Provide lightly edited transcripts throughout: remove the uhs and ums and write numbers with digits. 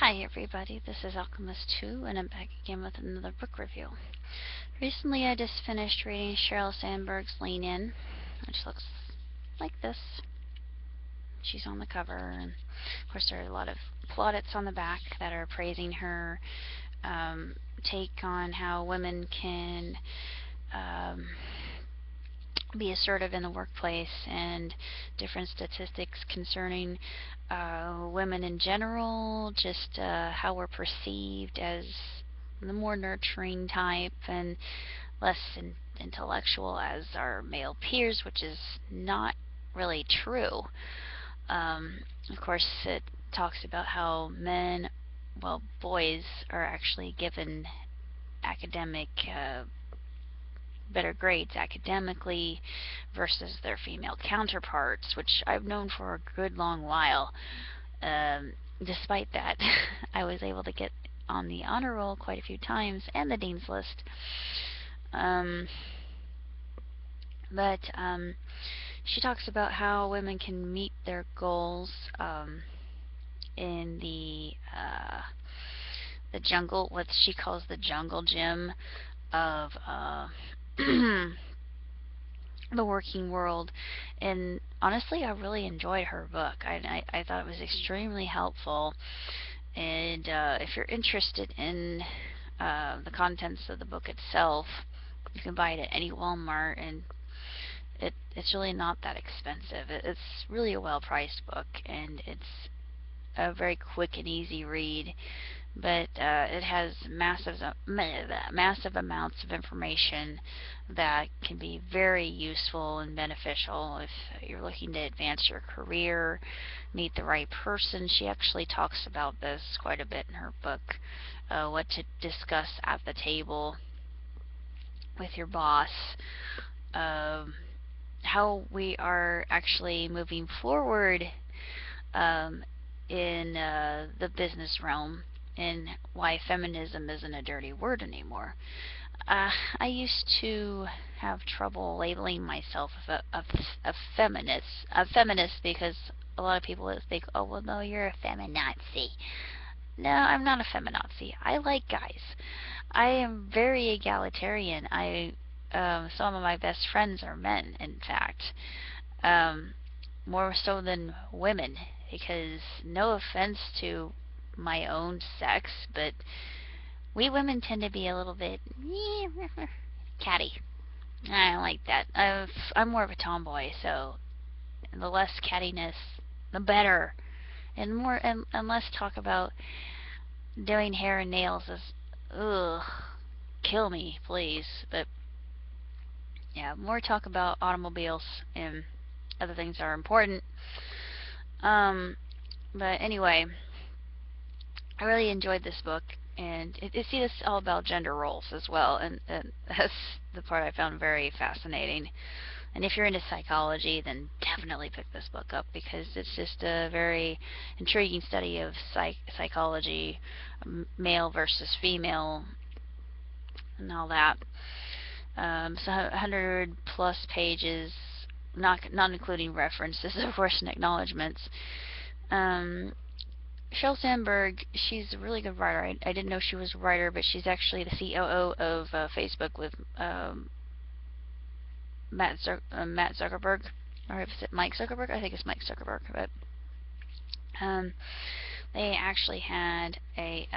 Hi everybody, this is Alchemist 2 and I'm back again with another book review. Recently I just finished reading Sheryl Sandberg's Lean In, which looks like this. She's on the cover, and of course there are a lot of plaudits on the back that are praising her take on how women can be assertive in the workplace, and different statistics concerning women in general, just how we're perceived as the more nurturing type and less intellectual as our male peers, which is not really true. Of course, it talks about how men, well, boys are actually given academic better grades academically versus their female counterparts, which I've known for a good long while. Despite that, I was able to get on the honor roll quite a few times and the dean's list. But she talks about how women can meet their goals in the jungle, what she calls the jungle gym of the working world. And honestly, I really enjoyed her book. I thought it was extremely helpful. And if you're interested in the contents of the book itself, you can buy it at any Walmart, and it's really not that expensive. It's really a well-priced book, and it's a very quick and easy read. But it has massive amounts of information that can be very useful and beneficial if you're looking to advance your career, meet the right person. She actually talks about this quite a bit in her book, what to discuss at the table with your boss, how we are actually moving forward in the business realm, and why feminism isn't a dirty word anymore. I used to have trouble labeling myself a feminist because a lot of people think, oh, well, no, you're a feminazi. No, I'm not a feminazi. I like guys. I am very egalitarian. Some of my best friends are men, in fact. More so than women, because no offense to my own sex, but we women tend to be a little bit catty. I don't like that. I'm more of a tomboy, so the less cattiness, the better. And less talk about doing hair and nails is, ugh, kill me, please. But yeah, more talk about automobiles and other things that are important. But anyway, I really enjoyed this book, and it's all about gender roles as well, and that's the part I found very fascinating. And if you're into psychology, then definitely pick this book up, because it's just a very intriguing study of psychology, male versus female, and all that. So 100 plus pages, not including references, of course, and acknowledgments. Sheryl Sandberg, she's a really good writer. I didn't know she was a writer, but she's actually the COO of Facebook with Matt Zuckerberg, or is it Mike Zuckerberg? I think it's Mike Zuckerberg. But they actually had a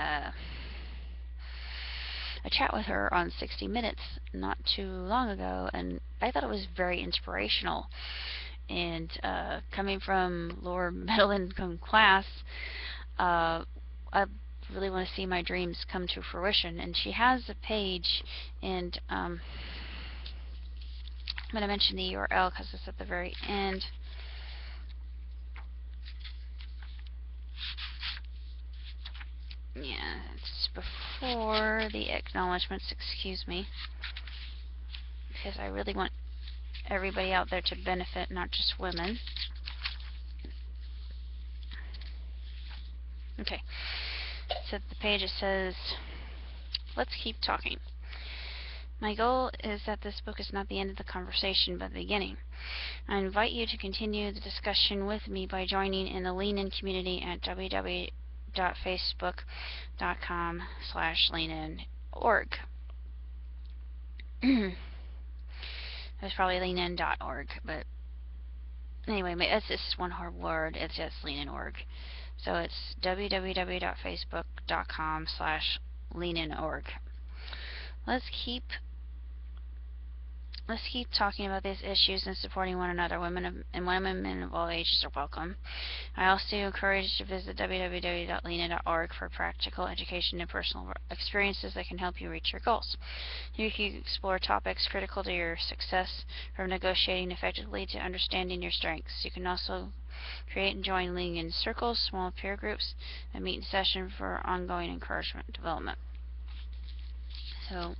chat with her on 60 Minutes not too long ago, and I thought it was very inspirational. And coming from lower middle income class, I really want to see my dreams come to fruition. And she has a page, and I'm going to mention the URL because it's at the very end. Yeah, it's before the acknowledgments, excuse me, because I really want everybody out there to benefit, not just women. Okay, so at the page it says, let's keep talking. My goal is that this book is not the end of the conversation, but the beginning. I invite you to continue the discussion with me by joining in the Lean In community at www.facebook.com/leanin.org. It was probably leanin.org, but anyway, it's just one hard word. It's just leanin.org. So it's www.facebook.com/leanin.org. Let's keep Let's keep talking about these issues and supporting one another. Women and women of all ages are welcome. I also encourage you to visit www.lena.org for practical education and personal experiences that can help you reach your goals. Here you can explore topics critical to your success, from negotiating effectively to understanding your strengths. You can also create and join lean-in circles, small peer groups, and meet in session for ongoing encouragement and development. So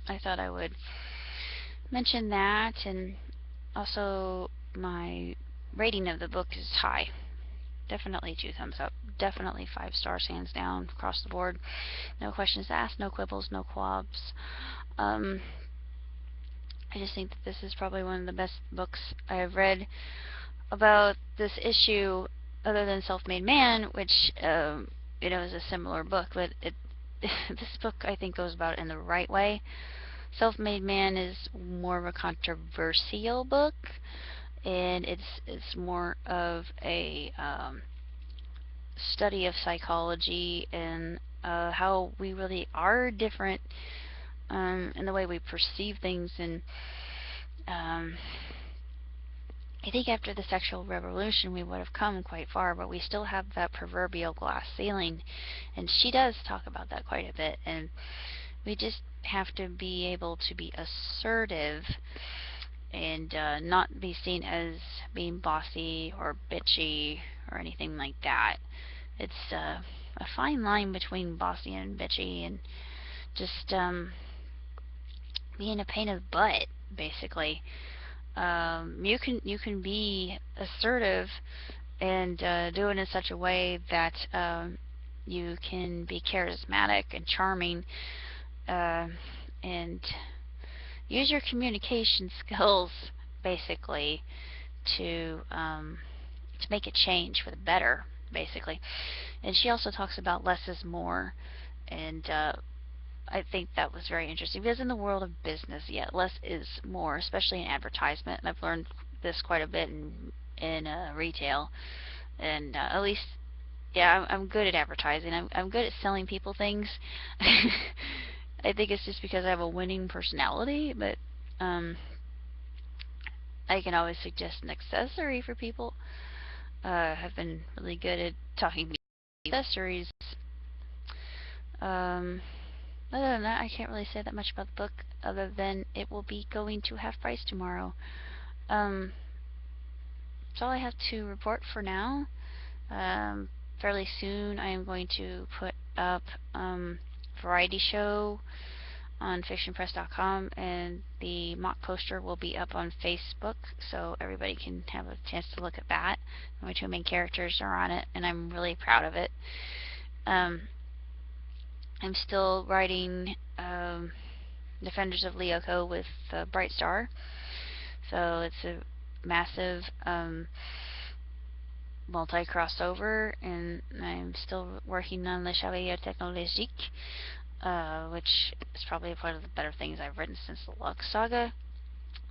I thought I would mention that, and also my rating of the book is high. Definitely 2 thumbs up. Definitely 5 stars, hands down, across the board. No questions asked, no quibbles, no quabs. I just think that this is probably one of the best books I have read about this issue, other than Self-Made Man, which is a similar book, but this book I think goes about it in the right way. Self-Made Man is more of a controversial book, and it's more of a study of psychology and how we really are different in the way we perceive things. And I think after the sexual revolution we would have come quite far, but we still have that proverbial glass ceiling, and she does talk about that quite a bit. And we just have to be able to be assertive and not be seen as being bossy or bitchy or anything like that. It's a fine line between bossy and bitchy, and just being a pain in the butt, basically. You can be assertive and do it in such a way that you can be charismatic and charming, and use your communication skills basically to make a change for the better, basically. And she also talks about less is more, and I think that was very interesting, because in the world of business, yeah, less is more, especially in advertisement. And I've learned this quite a bit in retail, and at least, yeah, I'm good at advertising. I'm good at selling people things. I think it's just because I have a winning personality, but I can always suggest an accessory for people. I've been really good at talking about accessories. Other than that, I can't really say that much about the book, other than it will be going to half price tomorrow. That's all I have to report for now. Fairly soon I am going to put up variety show on fictionpress.com, and the mock poster will be up on Facebook, so everybody can have a chance to look at that. My 2 main characters are on it, and I'm really proud of it. I'm still writing Defenders of Lyoko with Bright Star, so it's a massive multi-crossover, and I'm still working on Le Chevalier Technologique, which is probably one of the better things I've written since the Lux Saga.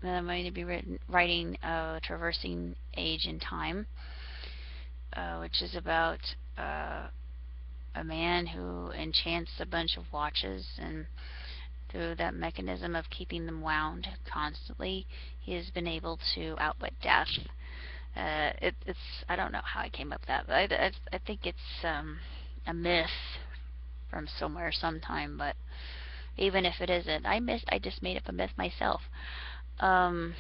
Then I'm going to be writing Traversing Age and Time, which is about a man who enchants a bunch of watches, and through that mechanism of keeping them wound constantly, he has been able to outwit death. It's I don't know how I came up with that, but I think it's a myth from somewhere sometime, but even if it isn't, I just made up a myth myself. Beyond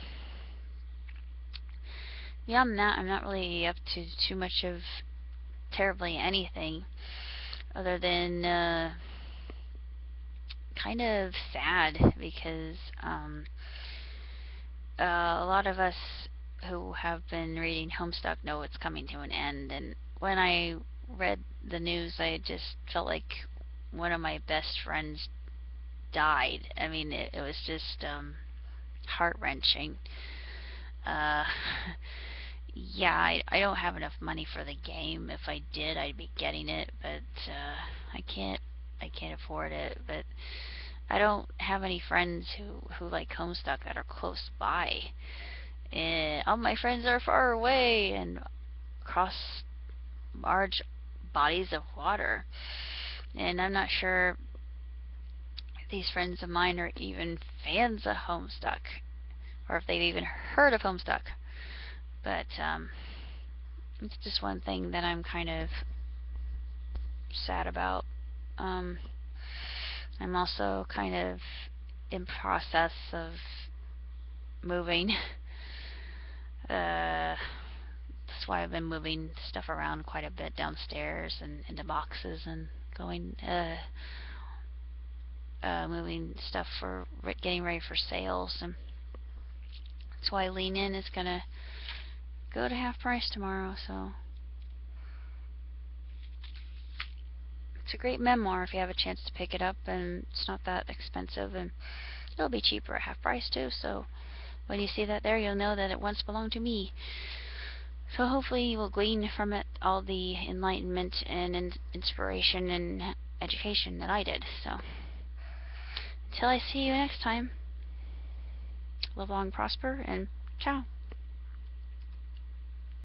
that, I'm not really up to too much of terribly anything, other than kind of sad, because a lot of us who have been reading Homestuck know it's coming to an end, and when I read the news, I just felt like one of my best friends died. I mean, it was just heart-wrenching. Yeah, I don't have enough money for the game. If I did, I'd be getting it, but I can't. I can't afford it. But I don't have any friends who like Homestuck that are close by. And all my friends are far away and across large bodies of water. And I'm not sure if these friends of mine are even fans of Homestuck or if they've even heard of Homestuck. But it's just one thing that I'm kind of sad about. Um, I'm also kind of in process of moving. That's why I've been moving stuff around quite a bit downstairs and into boxes and going, moving stuff for getting ready for sales. And that's why Lean In is gonna go to half price tomorrow. So it's a great memoir if you have a chance to pick it up, and it's not that expensive, and it'll be cheaper at half price too. So when you see that there, you'll know that it once belonged to me. So hopefully you will glean from it all the enlightenment and inspiration and education that I did. So until I see you next time, live long, prosper, and ciao.